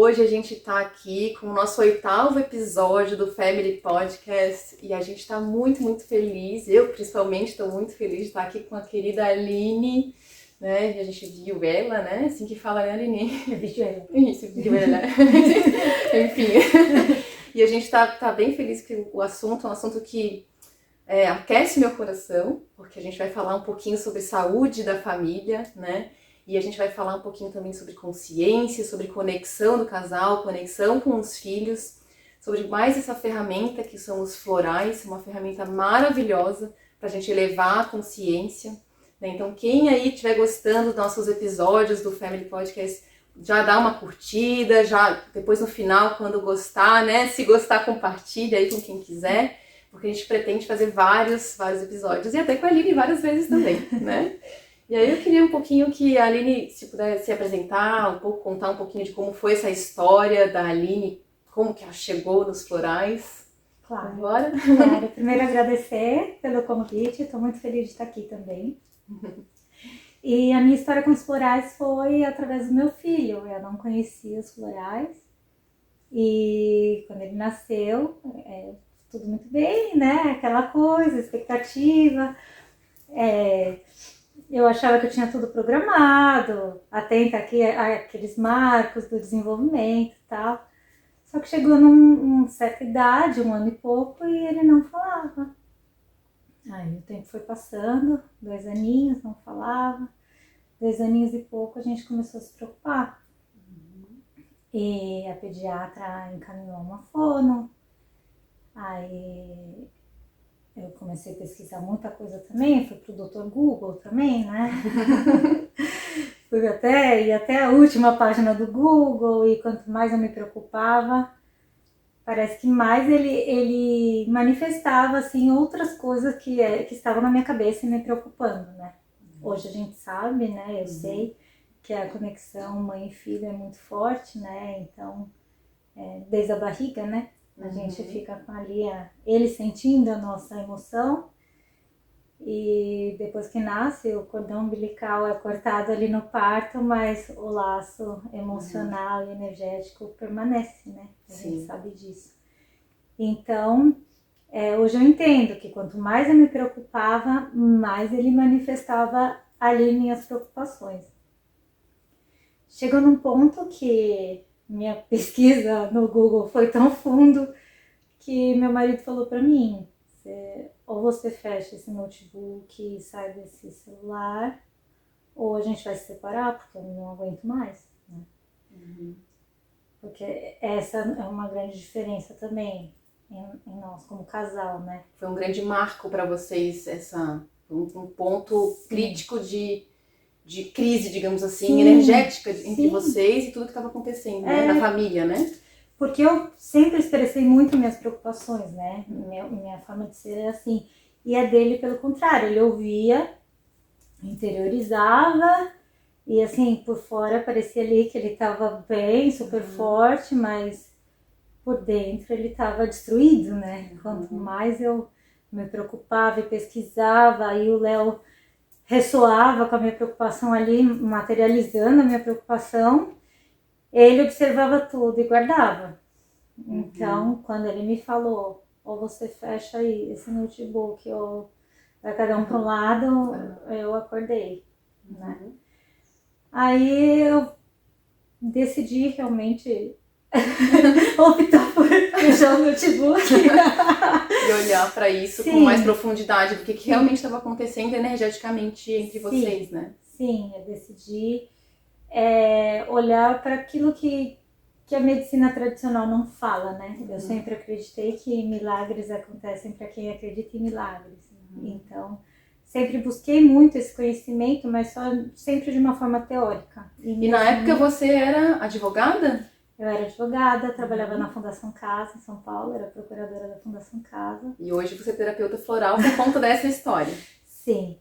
Hoje a gente está aqui com o nosso 8º episódio do Family Podcast e a gente está muito, muito feliz. Eu, principalmente, estou muito feliz de estar aqui com a querida Aline, né? A gente viu ela, né? Assim que fala, né, Aline? Eu vi ela. Isso, viu ela. Enfim. E a gente tá bem feliz que o assunto é um assunto que aquece meu coração, porque a gente vai falar um pouquinho sobre saúde da família, né? E a gente vai falar um pouquinho também sobre consciência, sobre conexão do casal, conexão com os filhos, sobre mais essa ferramenta que são os florais, uma ferramenta maravilhosa para a gente elevar a consciência, né? Então, quem aí estiver gostando dos nossos episódios do Family Podcast, já dá uma curtida, já depois no final, quando gostar, né? Se gostar, compartilha aí com quem quiser, porque a gente pretende fazer vários episódios, e até com a Aline várias vezes também, né? E aí eu queria um pouquinho que a Aline, se pudesse se apresentar, um pouco, contar um pouquinho de como foi essa história da Aline, como que ela chegou nos florais. Claro. Bora? Claro. Primeiro agradecer pelo convite, estou muito feliz de estar aqui também. E a minha história com os florais foi através do meu filho. Eu não conhecia os florais e quando ele nasceu, tudo muito bem, né? Aquela coisa, expectativa. Eu achava que eu tinha tudo programado, atenta aqui àqueles marcos do desenvolvimento e tal. Só que chegou numa certa idade, 1 ano e pouco, e ele não falava. Aí o tempo foi passando, 2 aninhos, não falava. 2 aninhos e pouco a gente começou a se preocupar. E a pediatra encaminhou uma fono. Aí eu comecei a pesquisar muita coisa também, fui pro Dr. Google também, né? Ia até a última página do Google, e quanto mais eu me preocupava, parece que mais ele manifestava assim, outras coisas que estavam na minha cabeça e me preocupando, né? Hoje a gente sabe, né? Eu sei que a conexão mãe e filho é muito forte, né? Então, desde a barriga, né? A gente fica com ali, ele sentindo a nossa emoção, e depois que nasce, o cordão umbilical é cortado ali no parto, mas o laço emocional e energético permanece, né? A gente sabe disso. Então, hoje eu entendo que quanto mais eu me preocupava, mais ele manifestava ali minhas preocupações. Chegou num ponto que minha pesquisa no Google foi tão fundo que meu marido falou para mim: ou você fecha esse notebook e sai desse celular, ou a gente vai se separar, porque eu não aguento mais, né? Porque essa é uma grande diferença também em nós como casal, né? Foi um grande marco para vocês, um ponto crítico de crise, digamos assim, energética entre vocês e tudo que estava acontecendo, né? Na família, né? Porque eu sempre expressei muito minhas preocupações, né? Minha forma de ser é assim. E a dele, pelo contrário, ele ouvia, interiorizava, e assim, por fora parecia ali que ele estava bem, super forte, mas por dentro ele estava destruído, né? Quanto mais eu me preocupava e pesquisava, aí o Léo ressoava com a minha preocupação ali, materializando a minha preocupação, ele observava tudo e guardava. Então, quando ele me falou: ou você fecha aí esse notebook, ou vai cada um para um lado, eu acordei, né? Aí eu decidi realmente optar por fechar o notebook e olhar para isso com mais profundidade, do que realmente estava acontecendo energeticamente entre vocês, né? Sim, eu decidi olhar para aquilo que a medicina tradicional não fala, né? Eu sempre acreditei que milagres acontecem para quem acredita em milagres. Então, sempre busquei muito esse conhecimento, mas sempre de uma forma teórica. E na época você era advogada? Eu era advogada, trabalhava na Fundação Casa, em São Paulo, era procuradora da Fundação Casa. E hoje você é terapeuta floral por conta dessa história? Sim,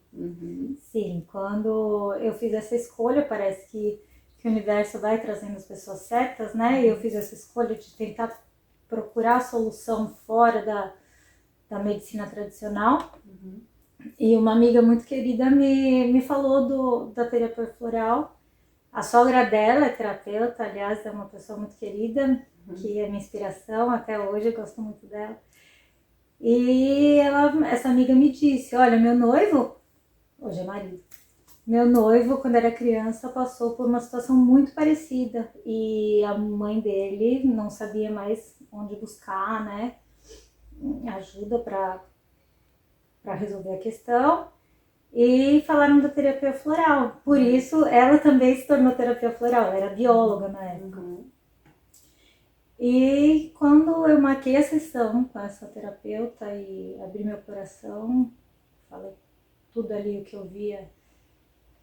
sim. Quando eu fiz essa escolha, parece que o universo vai trazendo as pessoas certas, né? E eu fiz essa escolha de tentar procurar a solução fora da medicina tradicional. E uma amiga muito querida me falou da terapia floral, A sogra dela é terapeuta, aliás, é uma pessoa muito querida, que é minha inspiração até hoje, eu gosto muito dela. E essa amiga me disse, olha, meu noivo, hoje é marido, meu noivo, quando era criança, passou por uma situação muito parecida e a mãe dele não sabia mais onde buscar, né, ajuda para resolver a questão e falaram da terapia floral. Por isso, ela também se tornou terapia floral, ela era bióloga na época. E quando eu marquei a sessão com essa terapeuta e abri meu coração, falei tudo ali o que eu via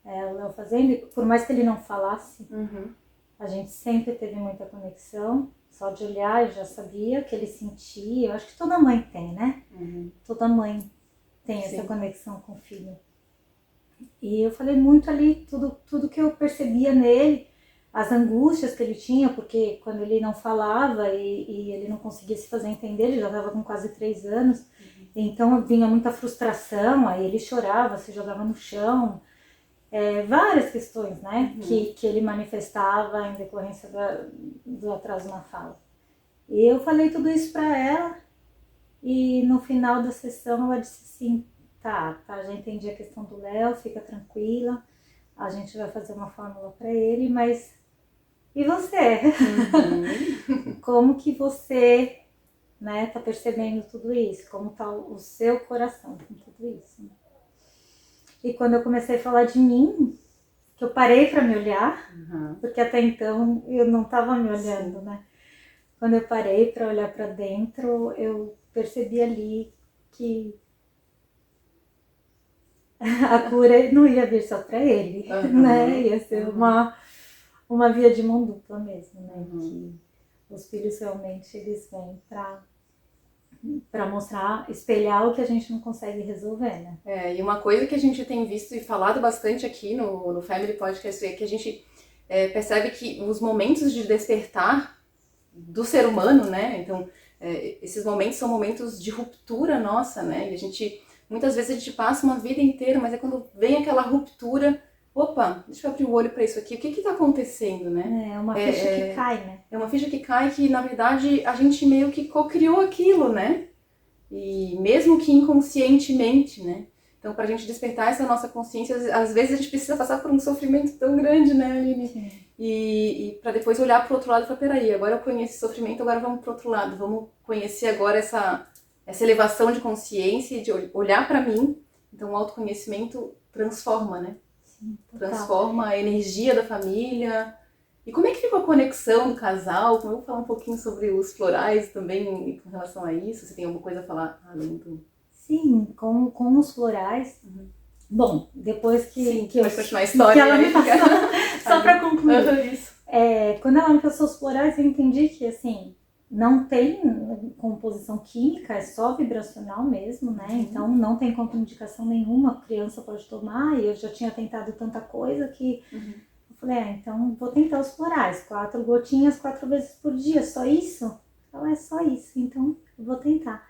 o Léo fazendo, e por mais que ele não falasse, a gente sempre teve muita conexão. Só de olhar eu já sabia o que ele sentia. Eu acho que toda mãe tem, né? Toda mãe tem essa conexão com o filho. E eu falei muito ali, tudo que eu percebia nele, as angústias que ele tinha, porque quando ele não falava e ele não conseguia se fazer entender, ele já estava com quase 3 anos, então vinha muita frustração, aí ele chorava, se jogava no chão, várias questões, né, que ele manifestava em decorrência do atraso na fala. E eu falei tudo isso para ela, e no final da sessão ela disse assim, tá, já entendi a questão do Léo, fica tranquila, a gente vai fazer uma fórmula para ele, mas e você? Como que você, né, tá percebendo tudo isso? Como tá o seu coração com tudo isso? E quando eu comecei a falar de mim, que eu parei para me olhar, porque até então eu não estava me olhando, né? Quando eu parei para olhar para dentro, eu percebi ali que a cura não ia vir só para ele, né? Ia ser uma via de mão dupla mesmo, né? Que os filhos realmente eles vêm para mostrar, espelhar o que a gente não consegue resolver, né? E uma coisa que a gente tem visto e falado bastante aqui no Family Podcast é que a gente percebe que os momentos de despertar do ser humano, né? Então, esses momentos são momentos de ruptura nossa, né? E muitas vezes a gente passa uma vida inteira, mas é quando vem aquela ruptura, opa, deixa eu abrir o olho para isso aqui, o que está acontecendo, né? É uma ficha que cai, né? É uma ficha que cai que, na verdade, a gente meio que co-criou aquilo, né? E mesmo que inconscientemente, né? Então, para a gente despertar essa nossa consciência, às vezes a gente precisa passar por um sofrimento tão grande, né, Aline? Sim. E para depois olhar para o outro lado e falar, peraí, agora eu conheço esse sofrimento, agora vamos para o outro lado, vamos conhecer agora essa elevação de consciência e de olhar para mim. Então, o autoconhecimento transforma, né? Sim, transforma a energia da família. E como é que ficou a conexão do casal? Eu vou falar um pouquinho sobre os florais também com relação a isso. Você tem alguma coisa a falar além do... Sim, com os florais. Bom, depois que pode continuar a história. Que ela me passou, só para concluir. Isso. Quando ela me passou os florais, eu entendi que, assim, não tem composição química, é só vibracional mesmo, né? Então, não tem contraindicação nenhuma, a criança pode tomar, e eu já tinha tentado tanta coisa que... Eu falei, então vou tentar os florais, 4 gotinhas, 4 vezes por dia, só isso? Ela é só isso, então eu vou tentar.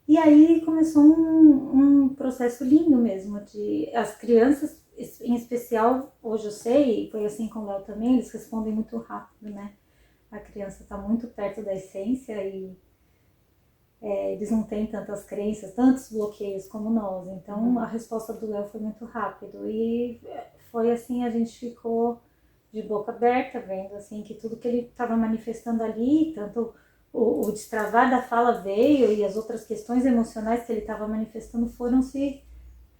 E aí começou um processo lindo mesmo, de as crianças, em especial, hoje eu sei, e foi assim com o Léo também, eles respondem muito rápido, né? A criança está muito perto da essência e eles não têm tantas crenças, tantos bloqueios como nós. Então a resposta do Léo foi muito rápido e foi assim, a gente ficou de boca aberta, vendo assim que tudo que ele estava manifestando ali, tanto o destravar da fala veio e as outras questões emocionais que ele estava manifestando foram se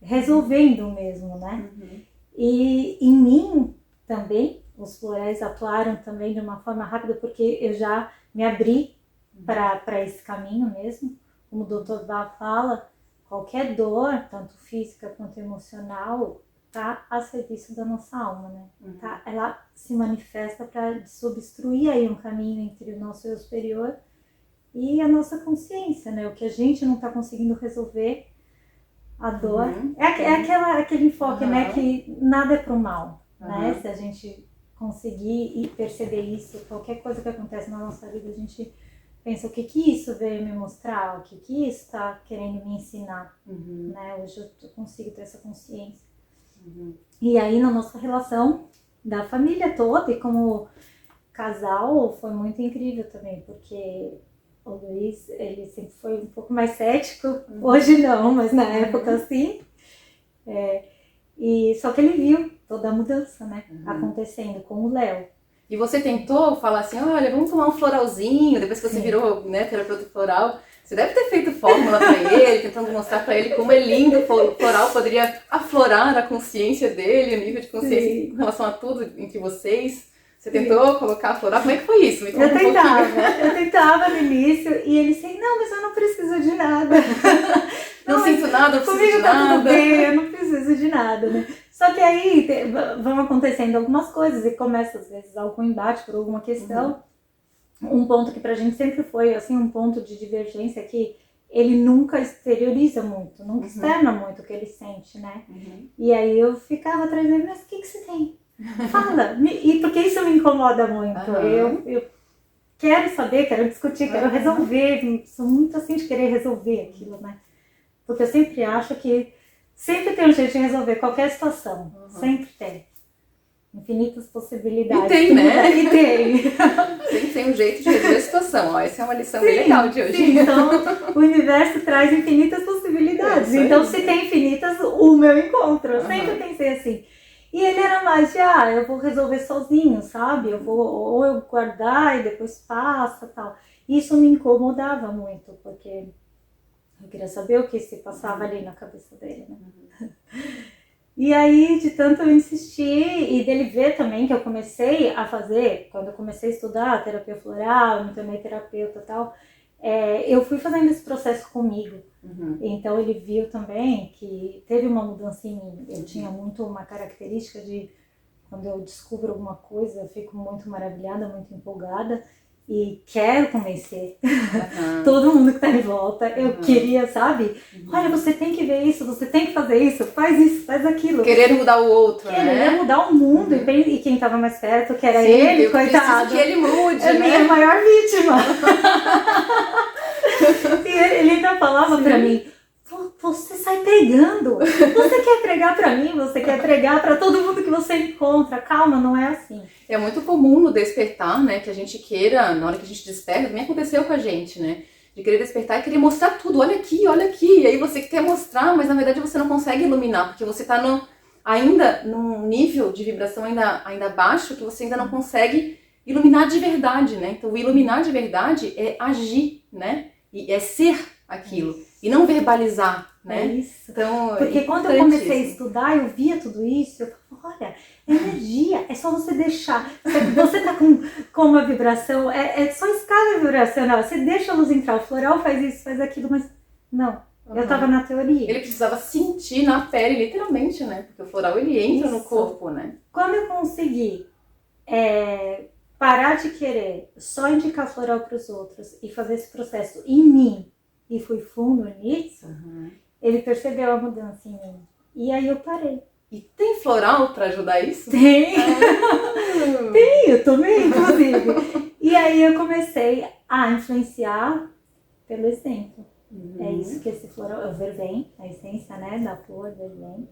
resolvendo mesmo, né? E em mim também, os florais atuaram também de uma forma rápida, porque eu já me abri para esse caminho mesmo. Como o Dr. Bá fala, qualquer dor, tanto física quanto emocional, tá a serviço da nossa alma, né? Tá? Ela se manifesta para desobstruir aí um caminho entre o nosso eu superior e a nossa consciência, né? O que a gente não está conseguindo resolver, a dor. Aquele enfoque, né? Que nada é pro mal, né? Se a gente conseguir e perceber isso, qualquer coisa que acontece na nossa vida, a gente pensa, o que isso veio me mostrar? O que isso está querendo me ensinar? Né? Hoje eu consigo ter essa consciência. E aí, na nossa relação, da família toda, e como casal foi muito incrível também, porque o Luiz, ele sempre foi um pouco mais cético, hoje não, mas na época sim. E só que ele viu toda a mudança, né, acontecendo com o Léo. E você tentou falar assim, olha, vamos tomar um floralzinho, depois que você virou, né, terapeuta floral, você deve ter feito fórmula pra ele, tentando mostrar pra ele como é lindo o floral poderia aflorar a consciência dele, o nível de consciência em relação a tudo entre vocês. Você tentou colocar floral? Como é que foi isso? Me conta Eu tentava no início e ele disse, não, mas eu não preciso de nada. Não sinto nada, eu preciso de Comigo tá nada. tudo bem, eu não preciso de nada, né? Só que aí vão acontecendo algumas coisas e começa às vezes algum embate por alguma questão. Um ponto que pra gente sempre foi assim, um ponto de divergência é que ele nunca exterioriza muito, nunca externa muito o que ele sente, né? E aí eu ficava atrás dele, mas o que você tem? Fala! E porque isso me incomoda muito. Eu quero saber, quero discutir, quero resolver. Sou muito assim de querer resolver aquilo, né? Porque eu sempre acho que sempre tem um jeito de resolver qualquer situação. Sempre tem. Infinitas possibilidades. E tem, né? E tem. Sempre tem um jeito de resolver a situação. Ó, essa é uma lição bem legal de hoje. Sim, então o universo traz infinitas possibilidades. Então se tem infinitas, o meu encontro. Eu sempre pensei assim. E ele era mais de, eu vou resolver sozinho, sabe? Eu vou, ou eu guardar e depois passa e tal. Isso me incomodava muito, porque eu queria saber o que se passava ali na cabeça dele, né? E aí, de tanto eu insistir e dele ver também que eu comecei a fazer, quando eu comecei a estudar terapia floral, me tornei terapeuta e tal, eu fui fazendo esse processo comigo. Então ele viu também que teve uma mudança em mim. Eu tinha muito uma característica de, quando eu descubro alguma coisa, eu fico muito maravilhada, muito empolgada e quero convencer todo mundo que tá em volta. Eu queria, sabe? Olha, você tem que ver isso, você tem que fazer isso, faz aquilo. Querer mudar o outro, Querer mudar o mundo. E quem tava mais perto, que era Sim, ele, eu coitado. Que ele mude, é né? minha maior vítima. E ele ainda falava pra mim, você sai pregando. Você quer pregar pra mim, você quer pregar pra todo mundo que você encontra. Calma, não é assim. É muito comum no despertar, né, que a gente queira, na hora que a gente desperta, também aconteceu com a gente, né, de querer despertar e querer mostrar tudo, olha aqui, e aí você quer mostrar, mas na verdade você não consegue iluminar, porque você tá ainda num nível de vibração ainda baixo, que você ainda não consegue iluminar de verdade, né, então o iluminar de verdade é agir, né, e é ser aquilo, e não verbalizar, né. É isso. Então, porque quando eu comecei a estudar, eu via tudo isso, eu falava, olha, energia, é só você deixar. Você tá com uma vibração, é só escala vibracional, você deixa a luz entrar, o floral faz isso, faz aquilo, mas não, eu tava na teoria. Ele precisava sentir na pele, literalmente, né, porque o floral ele entra no corpo, né. Quando eu consegui parar de querer só indicar floral para os outros e fazer esse processo em mim, e fui fundo nisso, ele percebeu a mudança em mim. E aí eu parei. E tem floral pra ajudar isso? Tem! Tem, eu tomei, inclusive. E aí eu comecei a influenciar pelo exemplo. É isso que esse floral, é o vervém, a essência, né, da flor vervém,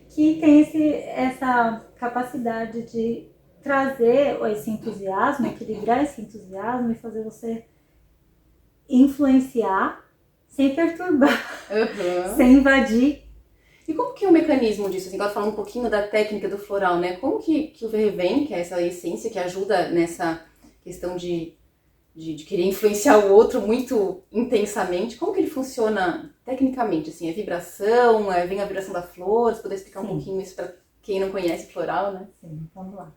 que tem essa capacidade de trazer esse entusiasmo, equilibrar esse entusiasmo e fazer você influenciar sem perturbar, sem invadir. E como que é o mecanismo disso? Assim, agora falando um pouquinho da técnica do floral, né? Como que o vervém, que é essa essência que ajuda nessa questão de querer influenciar o outro muito intensamente, como que ele funciona tecnicamente? Assim, é vibração, vem a vibração da flor, você poder explicar um pouquinho isso para quem não conhece floral, né? Sim, vamos lá.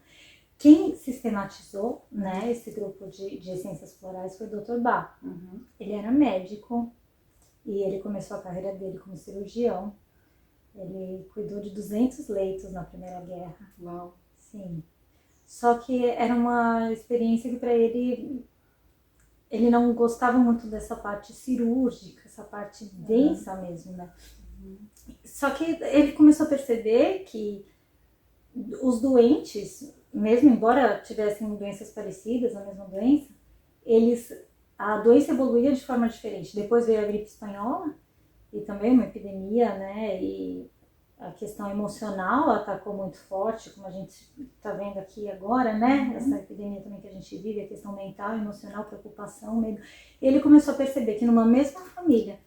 Quem sistematizou, né, esse grupo de essências florais foi o Dr. Bach. Ele era médico e ele começou a carreira dele como cirurgião. Ele cuidou de 200 leitos na Primeira Guerra. Uau! Sim. Só que era uma experiência que para ele não gostava muito dessa parte cirúrgica, essa parte densa mesmo, né? Só que ele começou a perceber que os doentes, mesmo embora tivessem doenças parecidas, a mesma doença, a doença evoluía de forma diferente. Depois veio a gripe espanhola, e também uma epidemia, né, e a questão emocional atacou muito forte, como a gente está vendo aqui agora, né? Essa epidemia também que a gente vive, a questão mental, emocional, preocupação, medo. E ele começou a perceber que numa mesma família,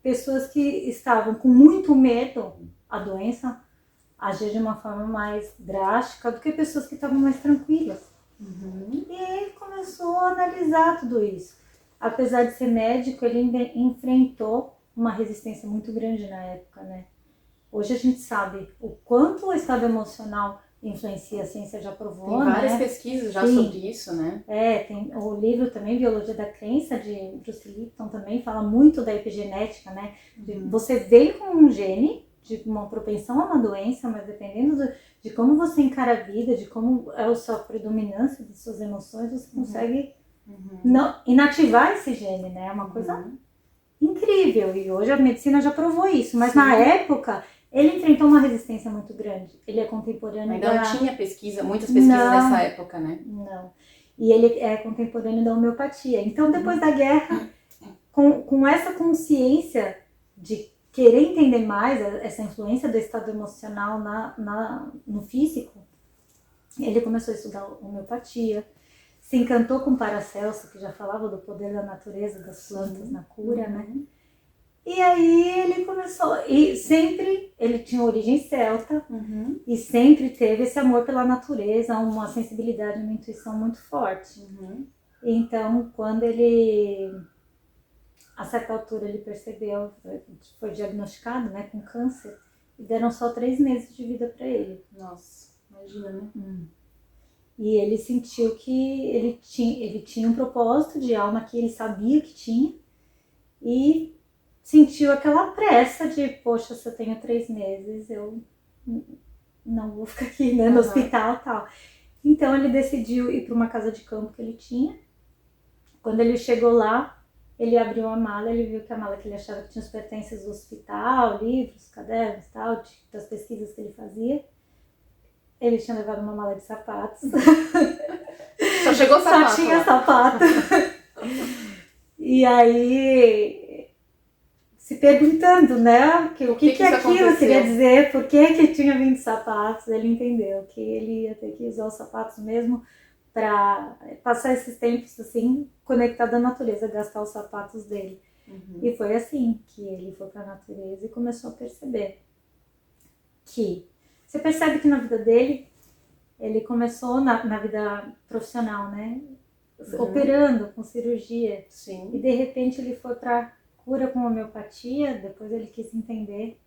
pessoas que estavam com muito medo à doença agiam de uma forma mais drástica do que pessoas que estavam mais tranquilas. E ele começou a analisar tudo isso. Apesar de ser médico, ele enfrentou uma resistência muito grande na época, né? Hoje a gente sabe o quanto o estado emocional influencia, a ciência já provou, Tem várias né? pesquisas já sobre isso, né? Tem o livro também, Biologia da Crença, de Bruce Lipton, também fala muito da epigenética, né? Você veio com um gene de uma propensão a uma doença, mas dependendo de como você encara a vida, de como é a sua predominância de suas emoções, você consegue inativar esse gene, né? É uma coisa incrível, e hoje a medicina já provou isso, mas na época ele enfrentou uma resistência muito grande. Ele é contemporâneo ainda não tinha muitas pesquisas nessa época, né? Não. E ele é contemporâneo da homeopatia. Então, depois da guerra, com essa consciência de querer entender mais essa influência do estado emocional no físico, ele começou a estudar homeopatia, se encantou com Paracelso, que já falava do poder da natureza, das plantas na cura, né? E aí ele começou, e sempre, ele tinha origem celta, e sempre teve esse amor pela natureza, uma sensibilidade, uma intuição muito forte. Então, quando ele, a certa altura, ele percebeu, foi diagnosticado, né, com câncer, e deram só 3 meses de vida para ele. Nossa, imagina, né? E ele sentiu que ele tinha um propósito de alma que ele sabia que tinha, e sentiu aquela pressa de, poxa, se eu tenho 3 meses, eu não vou ficar aqui, né, no hospital e tal. Então ele decidiu ir para uma casa de campo que ele tinha. Quando ele chegou lá, ele abriu a mala, ele viu que a mala que ele achava que tinha os pertences do hospital, livros, cadernos e tal, das pesquisas que ele fazia, ele tinha levado uma mala de sapatos. Só chegou sapato. Só tinha sapato. E aí, se perguntando, né, o que aquilo queria dizer, por que tinha vindo sapatos, ele entendeu que ele ia ter que usar os sapatos mesmo para passar esses tempos assim, conectado à natureza, gastar os sapatos dele. E foi assim que ele foi para a natureza e começou a perceber que você percebe que na vida dele, ele começou na vida profissional, né? Operando com cirurgia. Sim. E de repente ele foi para cura com homeopatia, depois ele quis entender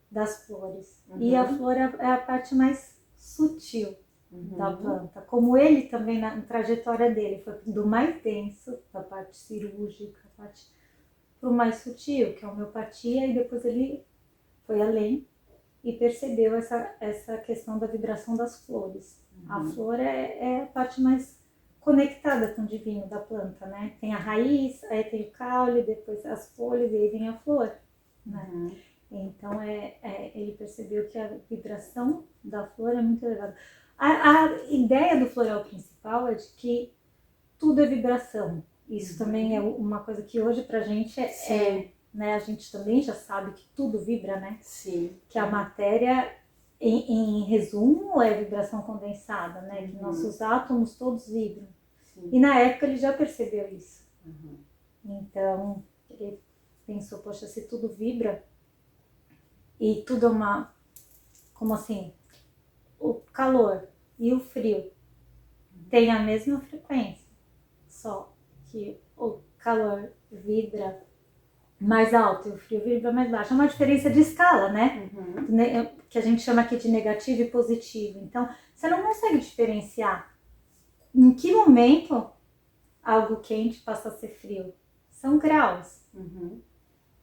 das flores. E a flor é a parte mais sutil da planta. Como ele também, na trajetória dele, foi do mais denso, da parte cirúrgica, para o mais sutil, que é a homeopatia, e depois ele foi além e percebeu essa questão da vibração das flores. A flor é a parte mais conectada com o divino da planta, né? Tem a raiz, aí tem o caule, depois as folhas e aí vem a flor, né? Então ele percebeu que a vibração da flor é muito elevada. A ideia do floral principal é de que tudo é vibração. Isso também é uma coisa que hoje pra gente né? A gente também já sabe que tudo vibra, né? Sim. Que a matéria, em resumo, é vibração condensada, né? Que nossos átomos todos vibram. Sim. E na época ele já percebeu isso. Então, ele pensou, poxa, se tudo vibra e tudo é uma... Como assim? O calor e o frio têm a mesma frequência, só que o calor vibra mais alto e o frio vibra mais baixo. É uma diferença de escala, né? Que a gente chama aqui de negativo e positivo. Então, você não consegue diferenciar em que momento algo quente passa a ser frio. São graus.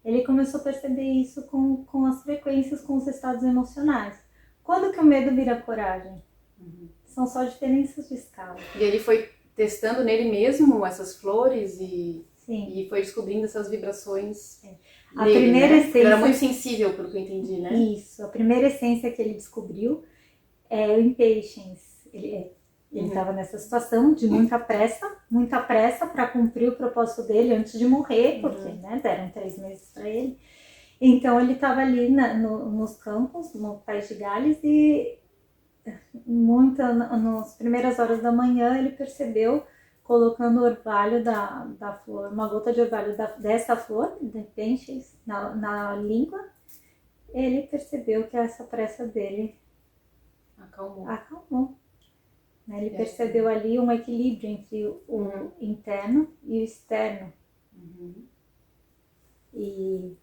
Ele começou a perceber isso com as frequências, com os estados emocionais. Quando que o medo vira coragem? São só diferenças de escala. E ele foi testando nele mesmo essas flores e foi descobrindo essas vibrações. A primeira essência... Ele era muito sensível, pelo que eu entendi, né? Isso. A primeira essência que ele descobriu é o impatience. Ele estava nessa situação de muita pressa para cumprir o propósito dele antes de morrer, porque né, deram 3 meses para ele. Então ele estava ali nos campos, no País de Gales, e nas primeiras horas da manhã ele percebeu, colocando o orvalho da flor, uma gota de orvalho dessa flor, de repente, na língua, ele percebeu que essa pressa dele acalmou. Ele percebeu ali um equilíbrio entre o interno e o externo. E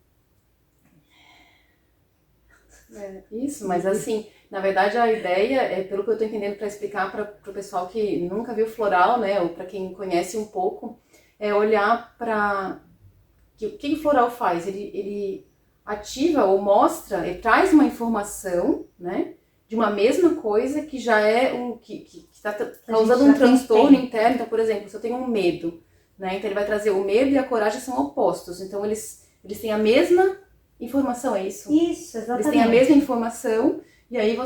isso, mas assim, na verdade a ideia, pelo que eu estou entendendo para explicar para o pessoal que nunca viu floral, né, ou para quem conhece um pouco, é olhar para o que o floral faz. Ele ativa ou mostra, ele traz uma informação, né, de uma mesma coisa que já é que está causando um transtorno interno. Então, por exemplo, se eu tenho um medo, né, então ele vai trazer o medo e a coragem são opostos. Então eles têm a mesma informação, é isso? Isso, exatamente. Eles têm a mesma informação e aí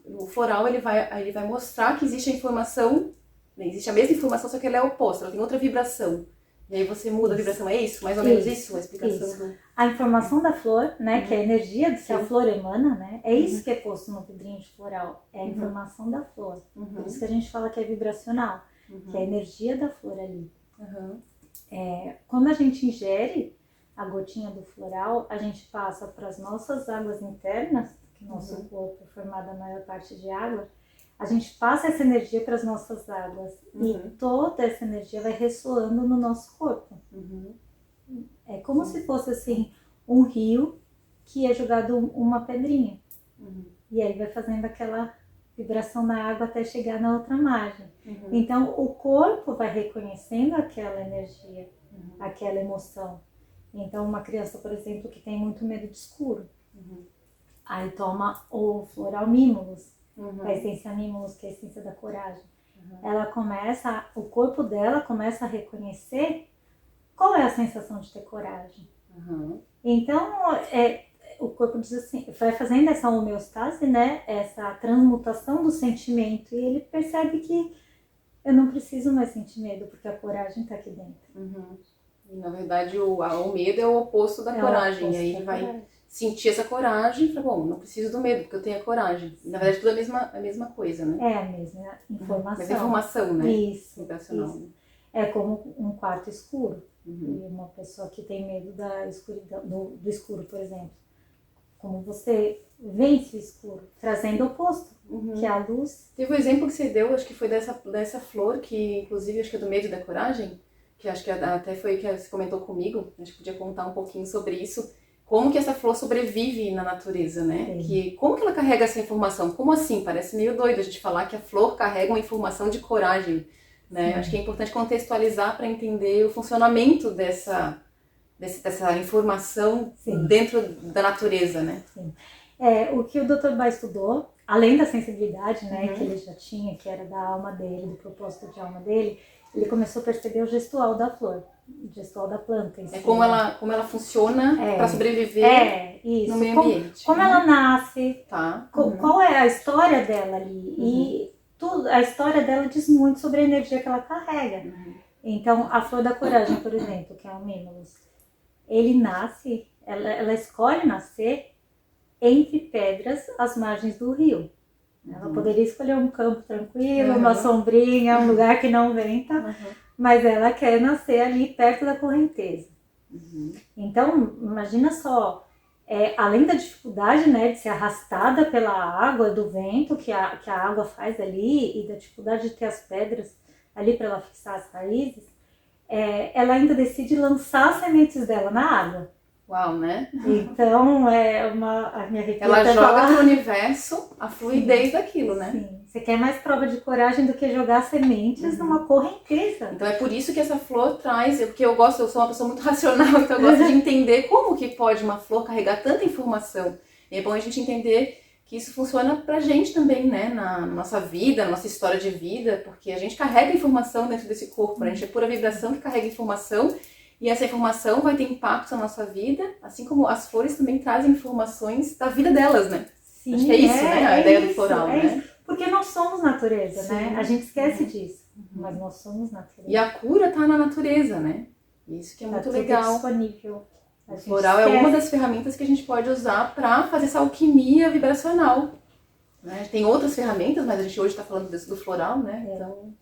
o floral ele vai mostrar que existe a informação, né, existe a mesma informação, só que ela é oposta, ela tem outra vibração. E aí você muda a vibração, é isso? Mais ou menos isso a explicação? A informação da flor, né, que é a energia que a flor emana, né, é isso que é posto no vidrinho de floral, é a informação da flor. Por isso que a gente fala que é vibracional, que é a energia da flor ali. Quando a gente ingere a gotinha do floral, a gente passa para as nossas águas internas, que nosso corpo é formado a maior parte de água, a gente passa essa energia para as nossas águas e toda essa energia vai ressoando no nosso corpo. É como se fosse assim um rio que é jogado uma pedrinha. E aí vai fazendo aquela vibração na água até chegar na outra margem. Então o corpo vai reconhecendo aquela energia, aquela emoção. Então uma criança, por exemplo, que tem muito medo de escuro, aí toma o floral Mimulus, a essência Mimulus, que é a essência da coragem. O corpo dela começa a reconhecer qual é a sensação de ter coragem. Então o corpo diz assim, vai fazendo essa homeostase, né, essa transmutação do sentimento, e ele percebe que eu não preciso mais sentir medo, porque a coragem está aqui dentro. E, na verdade, o medo é o oposto da coragem. E aí ele vai sentir essa coragem e falar, bom, não preciso do medo, porque eu tenho a coragem. E, na verdade, tudo é a mesma coisa, né? É a mesma informação. Mas é informação, né? Isso. É como um quarto escuro. E uma pessoa que tem medo da escuridão, do escuro, por exemplo. Como você vence o escuro, trazendo o oposto, que é a luz. Teve um exemplo que você deu, acho que foi dessa flor, que inclusive acho que é do medo e da coragem, que acho que até foi que você comentou comigo, a gente podia contar um pouquinho sobre isso, como que essa flor sobrevive na natureza, né? Como que ela carrega essa informação? Como assim? Parece meio doido a gente falar que a flor carrega uma informação de coragem, né? Acho que é importante contextualizar para entender o funcionamento dessa informação dentro da natureza, né? O que o Dr. Bach estudou, além da sensibilidade, né, que ele já tinha, que era da alma dele, do propósito de alma dele, ele começou a perceber o gestual da flor, o gestual da planta. Como ela funciona para sobreviver no meio ambiente. Como ela nasce, qual é a história dela ali. E a história dela diz muito sobre a energia que ela carrega. Então, a flor da coragem, por exemplo, que é o Mimulus, ele nasce, ela escolhe nascer entre pedras às margens do rio. Ela poderia escolher um campo tranquilo, uma sombrinha, um lugar que não venta, mas ela quer nascer ali perto da correnteza. Então, imagina só, além da dificuldade, né, de ser arrastada pela água, do vento que a água faz ali, e da dificuldade de ter as pedras ali para ela fixar as raízes, ela ainda decide lançar as sementes dela na água. Uau, né? Então, a minha arrepia. Ela joga pro universo a fluidez daquilo, né? Sim. Você quer mais prova de coragem do que jogar sementes numa correnteza. Então é por isso que essa flor traz, porque eu sou uma pessoa muito racional, então eu gosto de entender como que pode uma flor carregar tanta informação. E é bom a gente entender que isso funciona pra gente também, né? Na nossa vida, na nossa história de vida, porque a gente carrega informação dentro desse corpo, né? A gente é pura vibração que carrega informação. E essa informação vai ter impacto na nossa vida, assim como as flores também trazem informações da vida delas, né? Sim, acho que é isso, né? A ideia do floral, né? Isso. Porque nós somos natureza, né? A gente esquece disso, mas nós somos natureza. E a cura tá na natureza, né? Isso que é muito legal. Disponível. O floral é uma das ferramentas que a gente pode usar para fazer essa alquimia vibracional. Né? Tem outras ferramentas, mas a gente hoje está falando do floral, né? Então...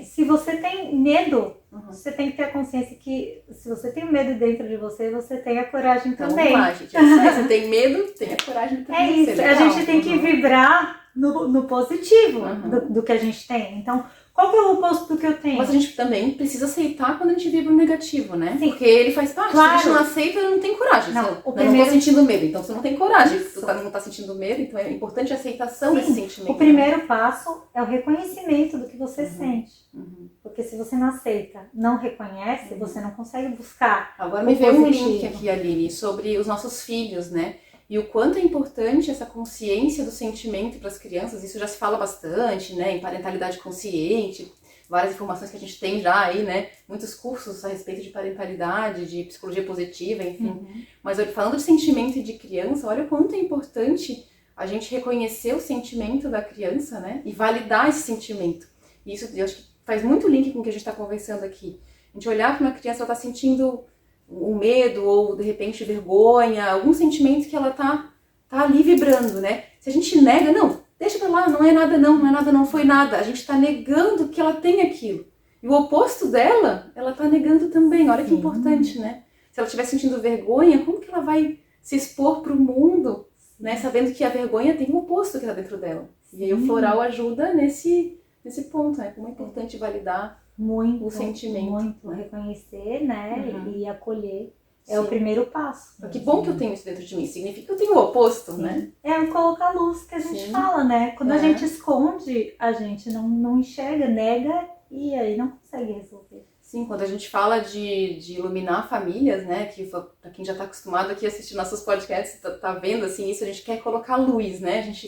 se você tem medo, você tem que ter a consciência que se você tem medo dentro de você, você tem a coragem também. Vamos lá, gente. Se você tem medo, tem a coragem também. É isso, a gente tem que vibrar no positivo do que a gente tem. Então, qual que é o oposto do que eu tenho? Mas a gente também precisa aceitar quando a gente vibra o negativo, né? Sim. Porque ele faz parte. Claro. Se a gente não aceita, não tem coragem. Não, eu não tô sentindo medo, então você não tem coragem. Se você não tá sentindo medo, então é importante a aceitação desse sentimento. O primeiro passo é o reconhecimento do que você sente. Porque se você não aceita, não reconhece, você não consegue buscar. Agora me veio um link aqui, Aline, sobre os nossos filhos, né? E o quanto é importante essa consciência do sentimento para as crianças. Isso já se fala bastante, né? Em parentalidade consciente, várias informações que a gente tem já aí, né? Muitos cursos a respeito de parentalidade, de psicologia positiva, enfim. Mas falando de sentimento e de criança, olha o quanto é importante a gente reconhecer o sentimento da criança, né? E validar esse sentimento. E isso, eu acho que faz muito link com o que a gente está conversando aqui. A gente olhar para uma criança, ela está sentindo um medo ou, de repente, vergonha, algum sentimento que ela tá ali vibrando, né? Se a gente nega, não, deixa pra lá, não é nada não foi nada. A gente tá negando que ela tem aquilo. E o oposto dela, ela tá negando também. Olha que importante, né? Se ela estiver sentindo vergonha, como que ela vai se expor pro mundo, né? Sabendo que a vergonha tem um oposto que tá dentro dela. E aí o floral ajuda nesse ponto, né? Como é importante validar o sentimento. Muito, reconhecer, né? E acolher. É o primeiro passo. Que bom que eu tenho isso dentro de mim. Significa que eu tenho o oposto, né? É o colocar luz que a gente fala, né? Quando a gente esconde, a gente não enxerga, nega e aí não consegue resolver. Sim, quando a gente fala de iluminar famílias, né? Que pra quem já tá acostumado aqui a assistir nossos podcasts, tá vendo assim, isso a gente quer colocar luz, né? A gente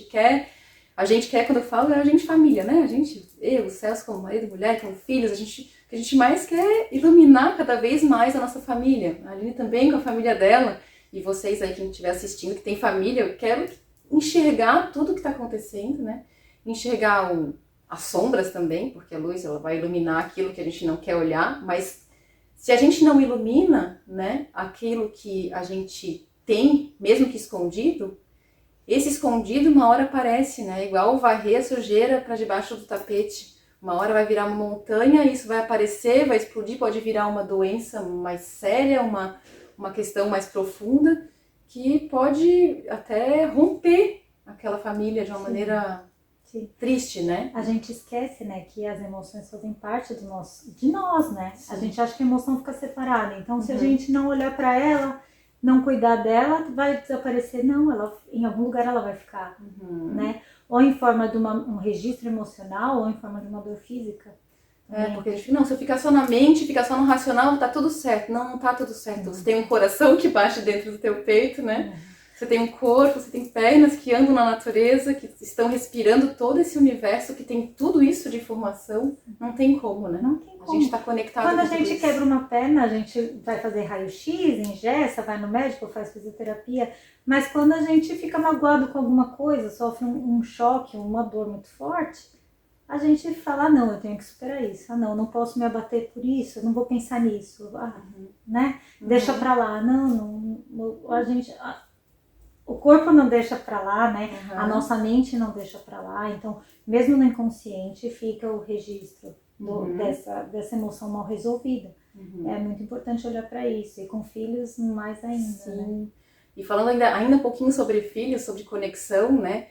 quer, quando eu falo, é a gente família, né? A gente, eu, o Celso como marido, mulher, como filhos, o que a gente mais quer é iluminar cada vez mais a nossa família. A Aline também com a família dela, e vocês aí, quem estiver assistindo, que tem família, eu quero enxergar tudo o que está acontecendo, né? Enxergar as sombras também, porque a luz ela vai iluminar aquilo que a gente não quer olhar, mas se a gente não ilumina, né, aquilo que a gente tem, mesmo que escondido, esse escondido uma hora aparece, né? Igual varrer a sujeira para debaixo do tapete. Uma hora vai virar uma montanha, isso vai aparecer, vai explodir, pode virar uma doença mais séria, uma questão mais profunda, que pode até romper aquela família de uma maneira triste, né? A gente esquece, né, que as emoções fazem parte de nós, né? Sim. A gente acha que a emoção fica separada. Então, se a gente não olhar para ela, não cuidar dela, vai desaparecer. Não, em algum lugar ela vai ficar, né? Ou em forma de um registro emocional, ou em forma de uma dor física. Porque a gente não, se eu ficar só na mente, ficar só no racional, tá tudo certo. Não tá tudo certo. Você tem um coração que bate dentro do teu peito, né? Você tem um corpo, você tem pernas que andam na natureza, que estão respirando todo esse universo, que tem tudo isso de informação. Não tem como, né? Não tem como. A gente tá conectado Quando com a gente isso. quebra uma perna, a gente vai fazer raio-x, engessa, vai no médico, faz fisioterapia. Mas quando a gente fica magoado com alguma coisa, sofre um choque, uma dor muito forte, a gente fala, não, eu tenho que superar isso. Eu não posso me abater por isso, eu não vou pensar nisso. Né? Deixa pra lá. O corpo não deixa pra lá, né? A nossa mente não deixa pra lá. Então, mesmo no inconsciente, fica o registro dessa emoção mal resolvida. É muito importante olhar pra isso. E com filhos, mais ainda, né? E falando ainda um pouquinho sobre filhos, sobre conexão, né?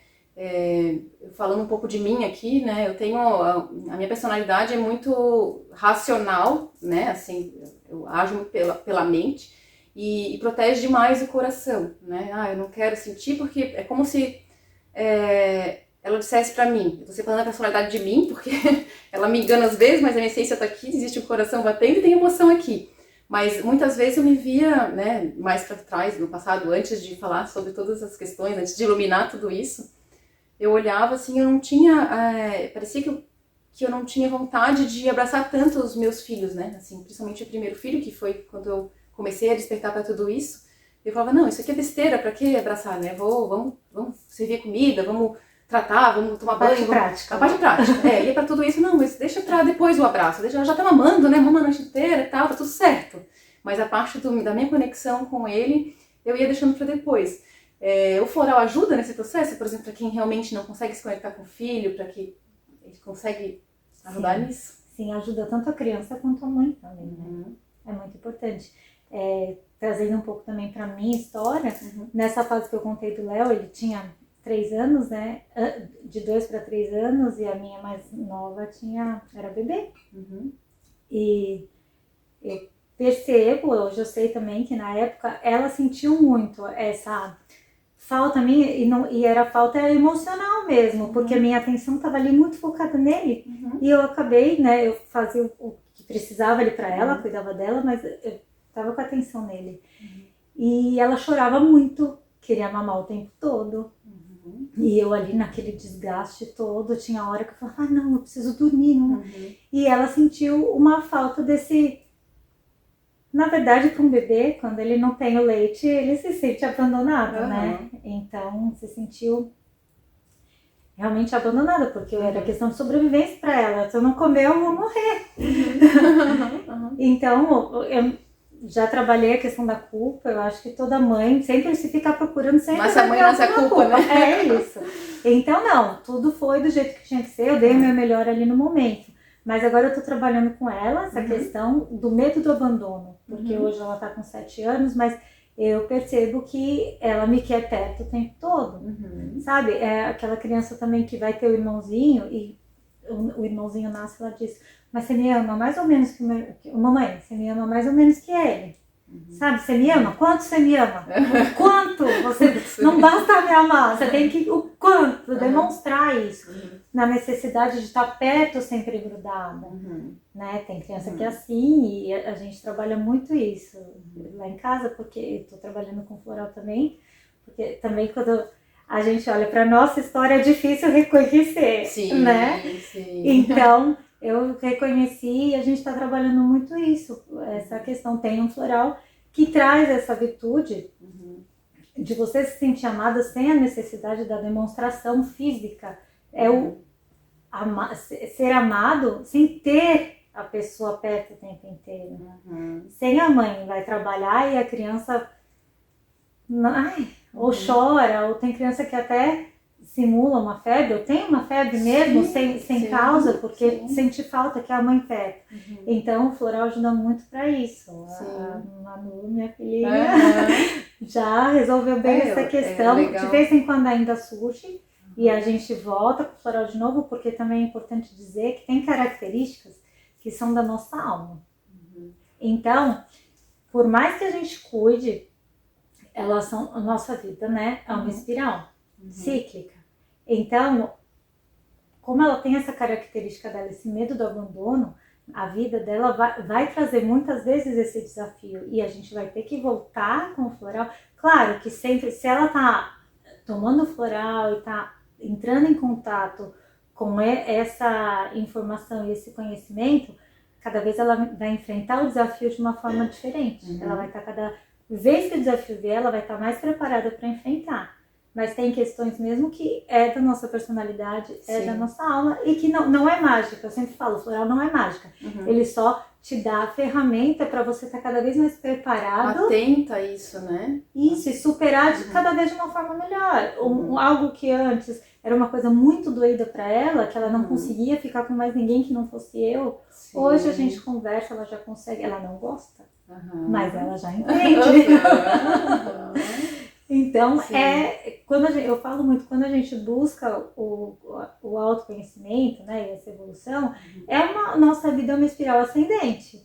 Falando um pouco de mim aqui, né? Eu tenho... A minha personalidade é muito racional, né? Assim, eu ajo muito pela mente. E protege demais o coração, né? Eu não quero sentir porque é como se ela dissesse pra mim, eu tô separando a personalidade de mim, porque ela me engana às vezes, mas a minha essência tá aqui, existe o coração batendo e tem emoção aqui. Mas muitas vezes eu me via, né, mais pra trás, no passado, antes de falar sobre todas as questões, antes de iluminar tudo isso, eu olhava assim, eu não tinha, parecia que eu não tinha vontade de abraçar tanto os meus filhos, né? Assim, principalmente o primeiro filho, que foi quando eu comecei a despertar para tudo isso, eu falava, não, isso aqui é besteira, pra que abraçar, né? Vamos servir comida, vamos tratar, vamos tomar banho. A parte prática. Ia pra tudo isso, não, mas deixa pra depois o abraço, já tá mamando, né? Mama a noite inteira e tal, tá tudo certo. mas a parte da minha conexão com ele, eu ia deixando para depois. O floral ajuda nesse processo, por exemplo, para quem realmente não consegue se conectar com o filho, para que ele consegue ajudar nisso? Sim, ajuda tanto a criança quanto a mãe também, né? É muito importante. Trazendo um pouco também para minha história, nessa fase que eu contei do Léo, ele tinha 3 anos, né? De 2 para 3 anos, e a minha mais nova era bebê. E eu percebo, hoje eu sei também que na época ela sentiu muito essa falta minha, e era falta emocional mesmo, porque a minha atenção estava ali muito focada nele, e eu acabei, né, eu fazia o que precisava ali para ela, cuidava dela, mas eu estava com a atenção nele. E ela chorava muito, queria mamar o tempo todo, e eu ali naquele desgaste todo, tinha hora que eu falava, não, eu preciso dormir, não. E ela sentiu uma falta desse... Na verdade, para um bebê, quando ele não tem o leite, ele se sente abandonado, né? Então, se sentiu realmente abandonada, porque era questão de sobrevivência para ela. Se eu não comer, eu vou morrer. Então, eu já trabalhei a questão da culpa. Eu acho que toda mãe sempre se fica procurando sempre... Mas a mãe nasce a culpa, né? É isso. Então, não, tudo foi do jeito que tinha que ser. Eu dei o meu melhor ali no momento. Mas agora eu tô trabalhando com ela, essa questão do medo do abandono. Porque hoje ela tá com 7 anos, mas eu percebo que ela me quer perto o tempo todo. Sabe? É aquela criança também que vai ter o irmãozinho e o irmãozinho nasce e ela diz, mas você me ama mais ou menos que mamãe, você me ama mais ou menos que ele. Sabe, você me ama? Quanto você me ama? O quanto? Você não basta me amar, você tem que, o quanto, demonstrar isso. Na necessidade de estar perto, sempre grudada. Né? Tem criança que é assim, e a gente trabalha muito isso lá em casa, porque eu estou trabalhando com floral também, porque também quando a gente olha para nossa história é difícil reconhecer, né? Então, eu reconheci e a gente está trabalhando muito isso, essa questão. Tem um floral que traz essa virtude de você se sentir amada sem a necessidade da demonstração física. É o ser amado sem ter a pessoa perto o tempo inteiro. Sem a mãe vai trabalhar e a criança ou chora, ou tem criança que até simula uma febre, ou tem uma febre mesmo, sem causa, porque sente falta que é a mãe perto. Então o floral ajuda muito para isso. A Manu, minha filhinha, já resolveu bem essa questão. De vez em quando ainda surge, e a gente volta com o floral de novo, porque também é importante dizer que tem características que são da nossa alma. Então, por mais que a gente cuide, elas são a nossa vida, né? É uma espiral cíclica. Então, como ela tem essa característica dela, esse medo do abandono, a vida dela vai trazer muitas vezes esse desafio. E a gente vai ter que voltar com o floral. Claro que sempre, se ela tá tomando floral e tá entrando em contato com essa informação e esse conhecimento, cada vez ela vai enfrentar o desafio de uma forma diferente. Ela vai estar cada vez que o desafio vier, ela vai estar mais preparada para enfrentar. Mas tem questões mesmo que é da nossa personalidade, é da nossa alma, e que não é mágica. Eu sempre falo, o floral não é mágica. Ele só te dá a ferramenta para você estar cada vez mais preparado. Atenta a isso, né? Isso, e superar de cada vez de uma forma melhor. Algo que antes era uma coisa muito doída para ela, que ela não conseguia ficar com mais ninguém que não fosse eu. Hoje a gente conversa, ela já consegue, ela não gosta, mas ela já entende. Então, eu falo muito, quando a gente busca o autoconhecimento, né, e essa evolução, nossa vida é uma espiral ascendente.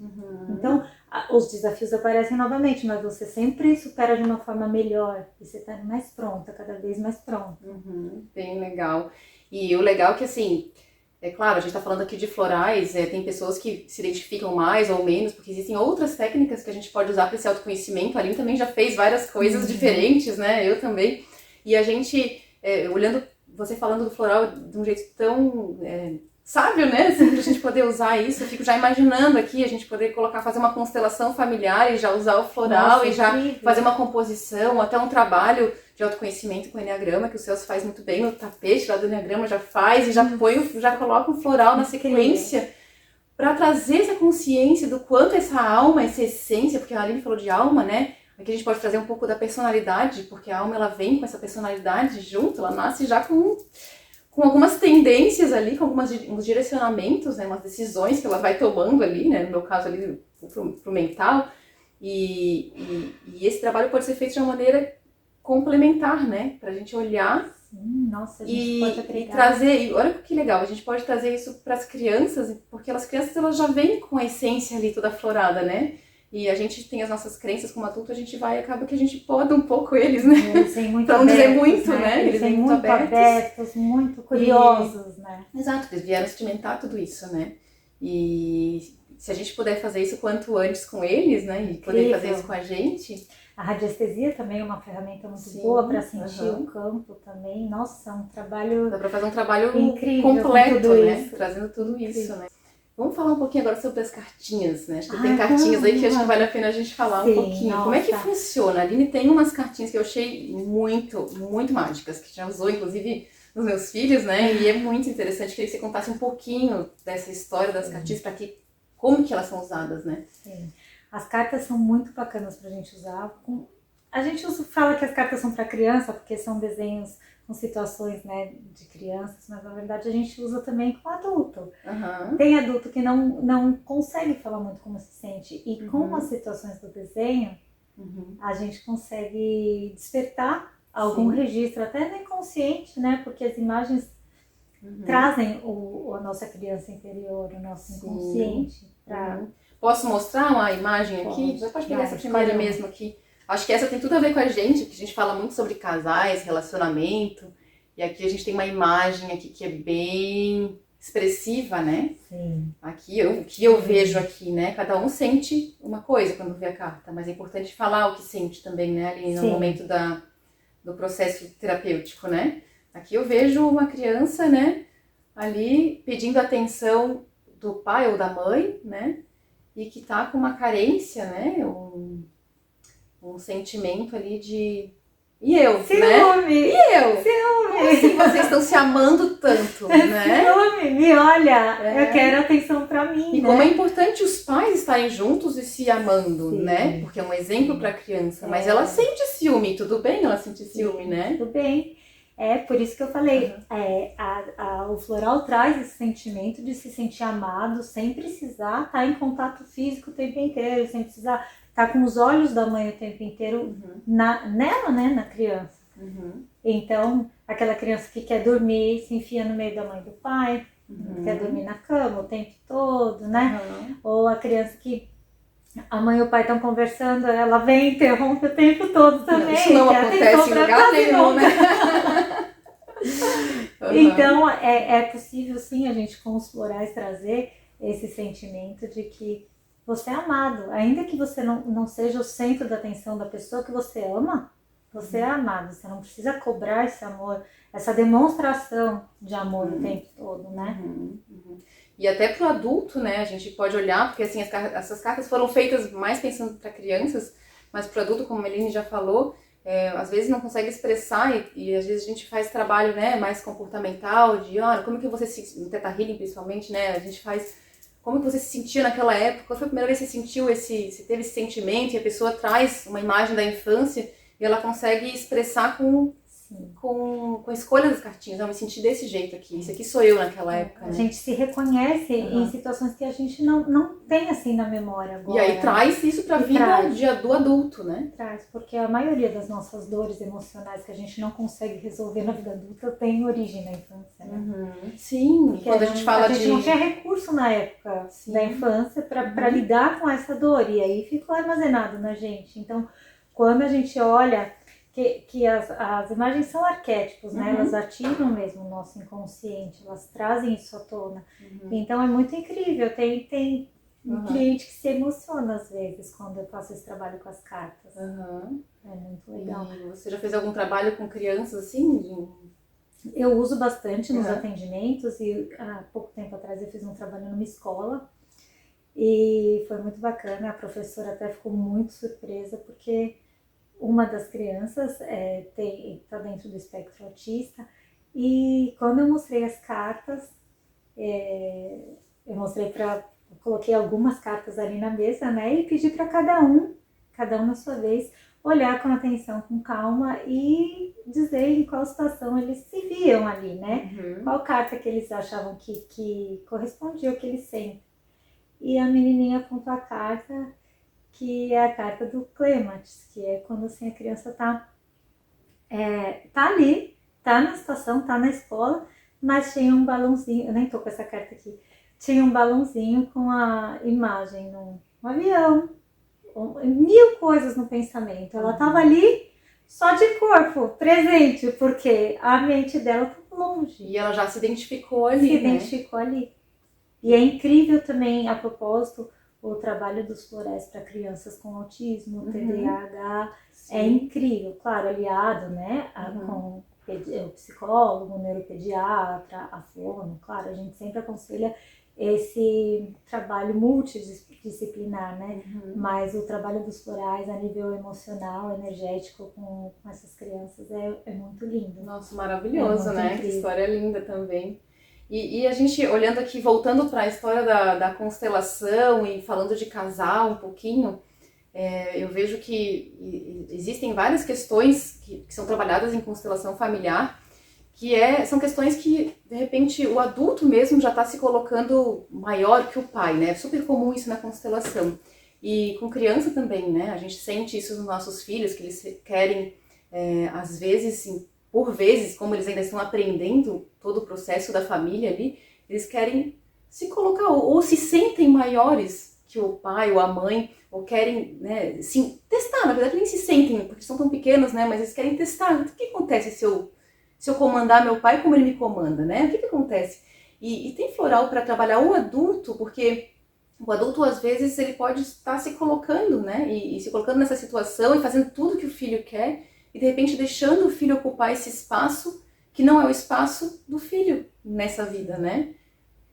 Então, os desafios aparecem novamente, mas você sempre supera de uma forma melhor, e você está mais pronta, cada vez mais pronta. Bem legal. E o legal é que, assim, é claro, a gente está falando aqui de florais, tem pessoas que se identificam mais ou menos, porque existem outras técnicas que a gente pode usar para esse autoconhecimento. A Aline também já fez várias coisas diferentes, né? Eu também. E a gente, olhando, você falando do floral de um jeito tão sábio, né? Assim, pra gente poder usar isso, eu fico já imaginando aqui, a gente poder fazer uma constelação familiar e já usar o floral. Nossa, e já fazer uma composição, até um trabalho de autoconhecimento com o Enneagrama, que o Celso faz muito bem, o tapete lá do Enneagrama já faz, e já coloca o floral na sequência, para trazer essa consciência do quanto essa alma, essa essência, porque a Aline falou de alma, né? Aqui a gente pode trazer um pouco da personalidade, porque a alma ela vem com essa personalidade junto, ela nasce já com algumas tendências ali, com uns direcionamentos, né? Umas decisões que ela vai tomando ali, né? No meu caso ali, pro mental. E esse trabalho pode ser feito de uma maneira complementar, né? Pra gente olhar. Sim, nossa, a gente pode agregar. E trazer, e olha que legal, a gente pode trazer isso para as crianças, porque as crianças elas já vêm com a essência ali toda aflorada, né? E a gente tem as nossas crenças como adulto, acaba que a gente poda um pouco eles, né? Pra não dizer muito, né? Eles vêm muito abertos, muito curiosos, né? Exato, eles vieram sedimentar tudo isso, né? E se a gente puder fazer isso quanto antes com eles, né? E poder fazer isso com a gente... A radiestesia também é uma ferramenta muito boa para sentir o campo também. Nossa, é um trabalho... Dá para fazer um trabalho incrível, completo, né? Isso. Trazendo tudo isso, né? Vamos falar um pouquinho agora sobre as cartinhas, né? Acho que tem cartinhas aí que acho que vale a pena a gente falar um pouquinho. Nossa. Como é que funciona? A Aline tem umas cartinhas que eu achei muito, muito mágicas, que já usou, inclusive, nos meus filhos, né? E é muito interessante que você contasse um pouquinho dessa história das cartinhas, como que elas são usadas, né? Sim. As cartas são muito bacanas pra gente usar. A gente fala que as cartas são para criança, porque são desenhos com situações, né, de crianças, mas na verdade a gente usa também com adulto. Tem adulto que não consegue falar muito como se sente, e com as situações do desenho, a gente consegue despertar algum registro, até no inconsciente, né, porque as imagens trazem a nossa criança interior, o nosso inconsciente. Posso mostrar uma imagem aqui? Você pode pegar essa primeira mesmo aqui. Acho que essa tem tudo a ver com a gente, porque a gente fala muito sobre casais, relacionamento. E aqui a gente tem uma imagem aqui que é bem expressiva, né? Sim. Aqui, o que eu vejo aqui, né? Cada um sente uma coisa quando vê a carta, mas é importante falar o que sente também, né? Ali no momento do processo terapêutico, né? Aqui eu vejo uma criança, né? Ali pedindo atenção do pai ou da mãe, né? E que tá com uma carência, né? Um sentimento ali de... E eu, ciúme, né? E eu? Ciúme! Como assim vocês estão se amando tanto, né? Ciúme, me olha, eu quero atenção pra mim, E como é importante os pais estarem juntos e se amando, né? Porque é um exemplo pra criança, mas ela sente ciúme, tudo bem ela sente ciúme, né? Tudo bem. É por isso que eu falei, o floral traz esse sentimento de se sentir amado sem precisar estar em contato físico o tempo inteiro, sem precisar estar com os olhos da mãe o tempo inteiro nela, né, na criança. Então, aquela criança que quer dormir, se enfia no meio da mãe e do pai, quer dormir na cama o tempo todo, né? Ou a criança que a mãe e o pai estão conversando, ela vem e interrompe o tempo todo também. Isso não acontece em lugar nenhum, né? Então, é possível sim a gente com os florais trazer esse sentimento de que você é amado. Ainda que você não seja o centro da atenção da pessoa que você ama, você é amado. Você não precisa cobrar esse amor, essa demonstração de amor o tempo todo, né? E até pro adulto, né, a gente pode olhar, porque assim, essas cartas foram feitas mais pensando para crianças, mas pro adulto, como a Meline já falou, às vezes não consegue expressar e às vezes a gente faz trabalho, né, mais comportamental, de como que você se... no Theta Healing principalmente, né, a gente faz... Como que você se sentia naquela época? Qual foi a primeira vez que você sentiu você teve esse sentimento e a pessoa traz uma imagem da infância e ela consegue expressar com a escolha das cartinhas. Eu me senti desse jeito aqui. Isso aqui sou eu naquela época. A gente se reconhece em situações que a gente não tem assim na memória agora. E aí traz isso pra vida do adulto, né? Traz, porque a maioria das nossas dores emocionais que a gente não consegue resolver na vida adulta tem origem na infância, né? Sim, porque quando a gente fala a gente não tinha recurso na época da infância para lidar com essa dor, e aí ficou armazenado na gente. Então, quando a gente olha que as imagens são arquétipos, né? Elas ativam mesmo o nosso inconsciente, elas trazem isso à tona. Então é muito incrível. Tem um cliente que se emociona às vezes quando eu faço esse trabalho com as cartas. É muito legal. E você já fez algum trabalho com crianças assim? Eu uso bastante nos atendimentos e há pouco tempo atrás eu fiz um trabalho numa escola e foi muito bacana. A professora até ficou muito surpresa porque uma das crianças está dentro do espectro autista e quando eu mostrei as cartas, eu mostrei para Eu coloquei algumas cartas ali na mesa, né? E pedi para cada um na sua vez, olhar com atenção, com calma e dizer em qual situação eles se viam ali, né? Qual carta que eles achavam que correspondia ao que eles sentem. E a menininha apontou a carta, que é a carta do Clematis, que é quando assim, a criança tá ali, tá na situação, tá na escola, mas tinha um balãozinho, eu nem tô com essa carta aqui, tinha um balãozinho com a imagem num avião, mil coisas no pensamento. Ela tava ali só de corpo, presente, porque a mente dela tá longe. E ela já se identificou ali, Se identificou ali. E é incrível também, a propósito, o trabalho dos florais para crianças com autismo, TDAH, é incrível, claro, aliado, né, com o psicólogo, o neuropediatra, a fono, claro, a gente sempre aconselha esse trabalho multidisciplinar, né, mas o trabalho dos florais a nível emocional, energético com essas crianças é muito lindo. Nossa, maravilhoso, né, que história linda também. E a gente, olhando aqui, voltando para a história da constelação e falando de casal um pouquinho, eu vejo que existem várias questões que são trabalhadas em constelação familiar, que são questões que, de repente, o adulto mesmo já está se colocando maior que o pai, né? É super comum isso na constelação. E com criança também, né? A gente sente isso nos nossos filhos, que eles querem, às vezes, sim, por vezes, como eles ainda estão aprendendo todo o processo da família ali, eles querem se colocar, ou se sentem maiores que o pai ou a mãe, ou querem, né, sim, testar, na verdade nem se sentem, porque são tão pequenos, né, mas eles querem testar, o que acontece se eu comandar meu pai como ele me comanda, né, o que acontece? E tem floral para trabalhar o adulto, porque o adulto às vezes ele pode estar se colocando, né, e se colocando nessa situação e fazendo tudo que o filho quer, e de repente deixando o filho ocupar esse espaço que não é o espaço do filho nessa vida, né?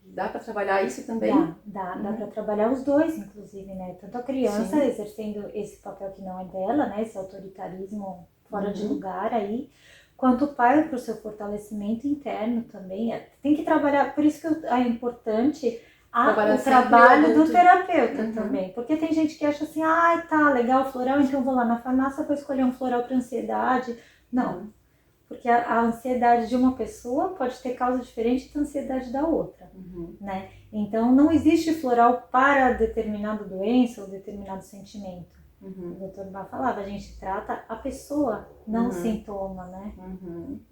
Dá para trabalhar isso também? Dá para trabalhar os dois, inclusive, né? Tanto a criança exercendo esse papel que não é dela, né? Esse autoritarismo fora de lugar aí, quanto o pai para o seu fortalecimento interno também. Tem que trabalhar, por isso que é importante o trabalho do terapeuta também. Porque tem gente que acha assim, tá, legal, floral, então eu vou lá na farmácia para escolher um floral para ansiedade. Não, porque a ansiedade de uma pessoa pode ter causa diferente da ansiedade da outra, né? Então não existe floral para determinada doença ou determinado sentimento. O doutor Bá falava, a gente trata a pessoa, não o sintoma, né?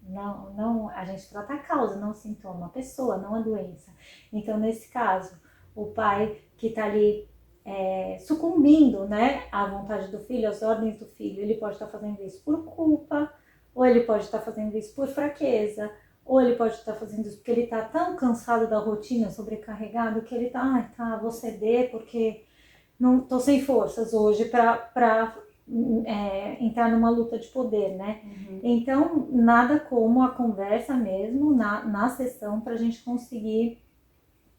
Não, a gente trata a causa, não o sintoma, a pessoa, não a doença. Então, nesse caso, o pai que está ali sucumbindo, né, à vontade do filho, às ordens do filho, ele pode estar fazendo isso por culpa, ou ele pode estar fazendo isso por fraqueza, ou ele pode estar fazendo isso porque ele está tão cansado da rotina, sobrecarregado, que ele está, vou ceder porque não tô sem forças hoje para entrar numa luta de poder, né? Então, nada como a conversa mesmo na sessão para a gente conseguir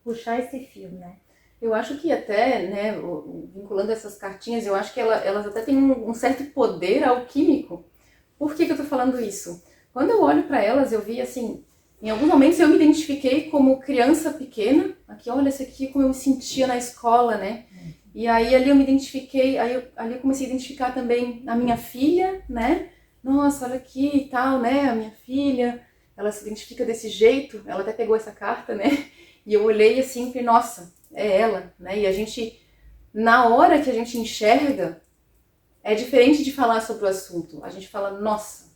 puxar esse fio, né? Eu acho que até, né, vinculando essas cartinhas, eu acho que elas até têm um certo poder alquímico. Por que eu tô falando isso? Quando eu olho para elas, eu vi assim, em alguns momentos eu me identifiquei como criança pequena. Aqui, olha, esse aqui como eu me sentia na escola, né? E aí ali eu me identifiquei, ali eu comecei a identificar também a minha filha, né? Nossa, olha aqui e tal, né? A minha filha, ela se identifica desse jeito, ela até pegou essa carta, né? E eu olhei assim e falei, nossa, é ela, né? E a gente, na hora que a gente enxerga, é diferente de falar sobre o assunto. A gente fala, nossa,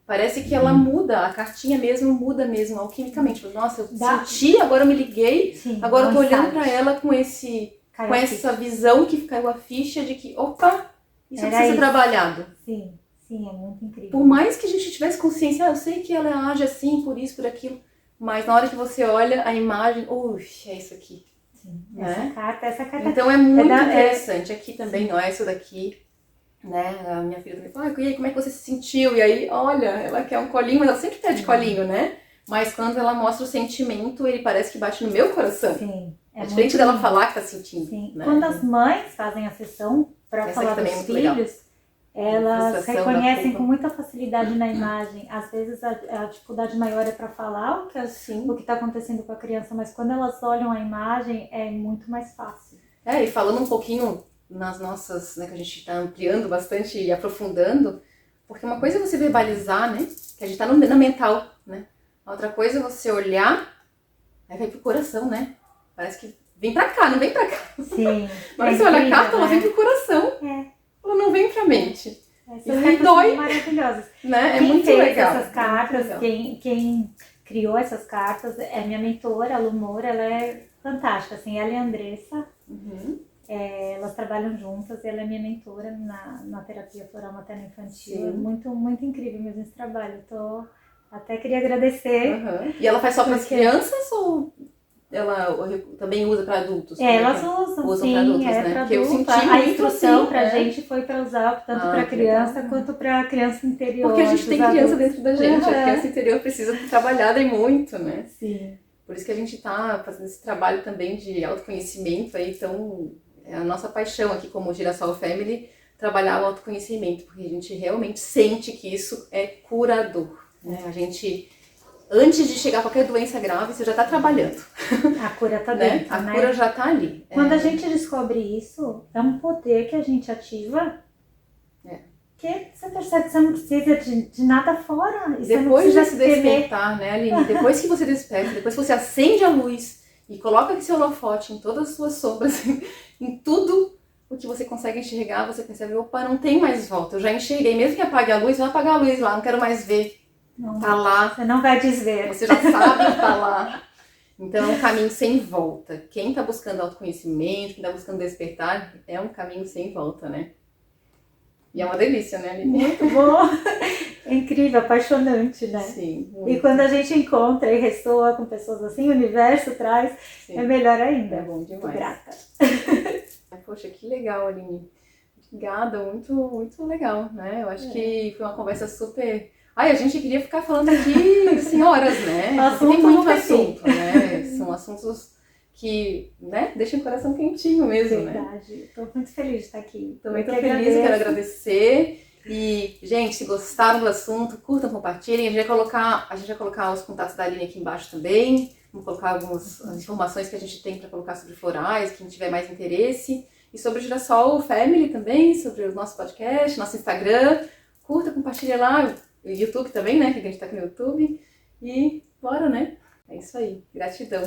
parece que ela muda, a cartinha mesmo muda mesmo, alquimicamente. Nossa, eu senti, agora eu me liguei, agora eu tô olhando pra ela com essa visão que caiu a ficha de que, opa, isso precisa ser trabalhado. Sim, é muito incrível. Por mais que a gente tivesse consciência, eu sei que ela age assim, por isso, por aquilo, mas na hora que você olha a imagem, é isso aqui. Sim, né? Essa carta. Então é muito interessante. Aqui também, ó, essa daqui, né? A minha filha também falou, e aí, como é que você se sentiu? E aí, olha, ela quer um colinho, mas ela sempre pede colinho, né? Mas quando ela mostra o sentimento, ele parece que bate no meu coração. Sim. É diferente dela falar que tá sentindo. Sim. Né? Quando as mães fazem a sessão para falar dos filhos, Elas frustração, da reconhecem culpa. com muita facilidade na imagem. Às vezes a dificuldade maior é para falar Sim. o que está acontecendo com a criança, mas quando elas olham a imagem é muito mais fácil. E falando um pouquinho nas nossas, né, que a gente está ampliando bastante e aprofundando, porque uma coisa é você verbalizar, né, que a gente está na mental, né, a outra coisa é você olhar, aí vai pro coração, né, parece que vem pra cá, não vem pra cá. Sim. Mas você olha a carta, ela vem pro coração, ela não vem pra mente. Essas E aí cartas dói, são maravilhosas. né, é Quem muito fez legal. essas cartas, quem criou essas cartas é minha mentora, a Lu Moura, ela é fantástica, assim, ela e a Andressa. Elas trabalham juntas, ela é minha mentora na terapia floral materno-infantil. Sim. É muito, muito incrível mesmo esse trabalho. Até queria agradecer. E ela faz só para as crianças ou ela também usa para adultos? Elas usam sim, para adultos, né? para Porque eu adulto. senti A muito instrução assim, pra gente foi para usar tanto para criança legal. quanto para criança interior. Porque a gente tem criança dentro da gente, a Uhum. criança interior precisa ser trabalhada e muito, né? Sim. Por isso que a gente tá fazendo esse trabalho também de autoconhecimento aí, então é a nossa paixão aqui como Girassol Family, trabalhar o autoconhecimento, porque a gente realmente sente que isso é curador, né? A gente, antes de chegar a qualquer doença grave, você já está trabalhando. A cura tá né? dentro, A né? cura já tá ali. Quando a gente descobre isso, é um poder que a gente ativa. Que você percebe que você não precisa de nada fora. E depois você de se despertar, né, Aline? Depois que você desperta, depois que você acende a luz e coloca seu holofote em todas as suas sombras, em tudo o que você consegue enxergar, você percebe, opa, não tem mais volta. Eu já enxerguei, mesmo que apague a luz, vai apagar a luz lá, não quero mais ver. Não, tá lá. Você não vai desver. Você já sabe que tá lá. Então é um caminho sem volta. Quem tá buscando autoconhecimento, quem tá buscando despertar, é um caminho sem volta, né? E é uma delícia, né, Aline? Muito bom. É incrível, apaixonante, né? Sim. Muito. E quando a gente encontra e ressoa com pessoas assim, o universo traz, Sim. é melhor ainda. É bom demais. Muito grata. Poxa, que legal, Aline. Obrigada, muito, muito legal, né? Eu acho que foi uma conversa super... Ai, a gente queria ficar falando aqui senhoras, né? Porque tem muito assunto, né? São assuntos que, né, deixam o coração quentinho mesmo, Verdade. né? Estou muito feliz de estar aqui. Também estou feliz, quero agradecer. E, gente, se gostaram do assunto, curtam, compartilhem. A gente vai colocar os contatos da Aline aqui embaixo também. Vamos colocar algumas informações que a gente tem para colocar sobre florais, quem tiver mais interesse. E sobre o Girassol Family também, sobre o nosso podcast, nosso Instagram. Curta, compartilha lá. O YouTube também, né? Que a gente tá aqui no YouTube. E bora, né? É isso aí. Gratidão.